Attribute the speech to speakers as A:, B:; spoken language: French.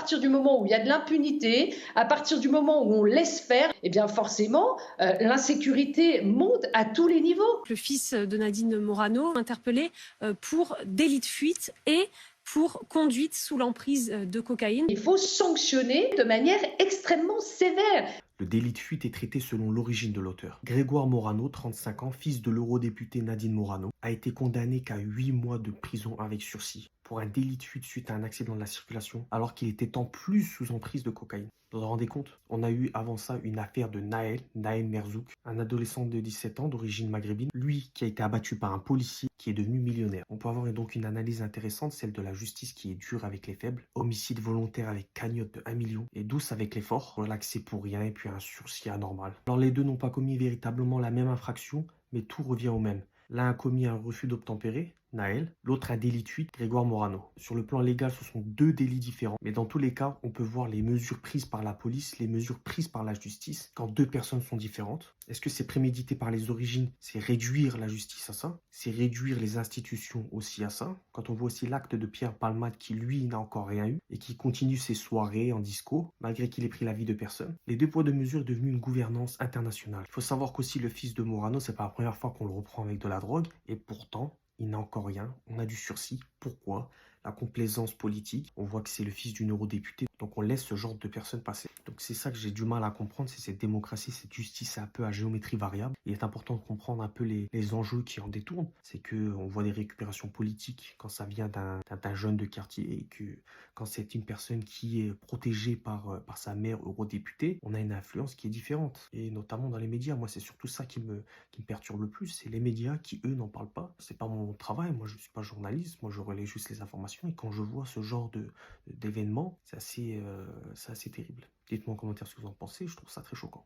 A: partir du moment où il y a de l'impunité, à partir du moment où on laisse faire, eh bien forcément, l'insécurité monte à tous les niveaux.
B: Le fils de Nadine Morano, interpellé pour délit de fuite et pour conduite sous l'emprise de cocaïne.
A: Il faut sanctionner de manière extrêmement sévère.
C: Le délit de fuite est traité selon l'origine de l'auteur. Grégoire Morano, 35 ans, fils de l'eurodéputée Nadine Morano, a été condamné qu'à 8 mois de prison avec sursis pour un délit de fuite suite à un accident de la circulation alors qu'il était en plus sous emprise de cocaïne. Vous vous rendez compte? On a eu avant ça une affaire de Naël Merzouk, un adolescent de 17 ans d'origine maghrébine, lui qui a été abattu par un policier qui est devenu millionnaire. On peut avoir donc une analyse intéressante, celle de la justice qui est dure avec les faibles, homicide volontaire avec cagnotte de 1 million et douce avec les forts, relaxé pour rien et puis un sursis anormal. Alors les deux n'ont pas commis véritablement la même infraction, mais tout revient au même. L'un a commis un refus d'obtempérer, Naël, l'autre un délit de fuite, Grégoire Morano. Sur le plan légal, ce sont deux délits différents, mais dans tous les cas, on peut voir les mesures prises par la police, les mesures prises par la justice, quand deux personnes sont différentes. Est-ce que c'est prémédité par les origines? C'est réduire la justice à ça? C'est réduire les institutions aussi à ça? Quand on voit aussi l'acte de Pierre Palmade qui, lui, n'a encore rien eu, et qui continue ses soirées en disco, malgré qu'il ait pris la vie de personne. Les deux poids deux mesures est devenu une gouvernance internationale. Il faut savoir qu'aussi le fils de Morano, c'est pas la première fois qu'on le reprend avec de la drogue, et pourtant, il n'a encore rien, on a du sursis. Pourquoi? La complaisance politique, on voit que c'est le fils d'une eurodéputée, donc on laisse ce genre de personnes passer. Donc c'est ça que j'ai du mal à comprendre, c'est cette démocratie, cette justice un peu à géométrie variable. Il est important de comprendre un peu les enjeux qui en détournent. C'est qu'on voit des récupérations politiques quand ça vient d'un jeune de quartier et que quand c'est une personne qui est protégée par sa mère eurodéputée, on a une influence qui est différente. Et notamment dans les médias, moi c'est surtout ça qui me perturbe le plus, c'est les médias qui eux n'en parlent pas. C'est pas mon travail, moi je suis pas journaliste, moi je relaie juste les informations et quand je vois ce genre d'événements, c'est assez terrible. Dites-moi en commentaire ce que vous en pensez, je trouve ça très choquant.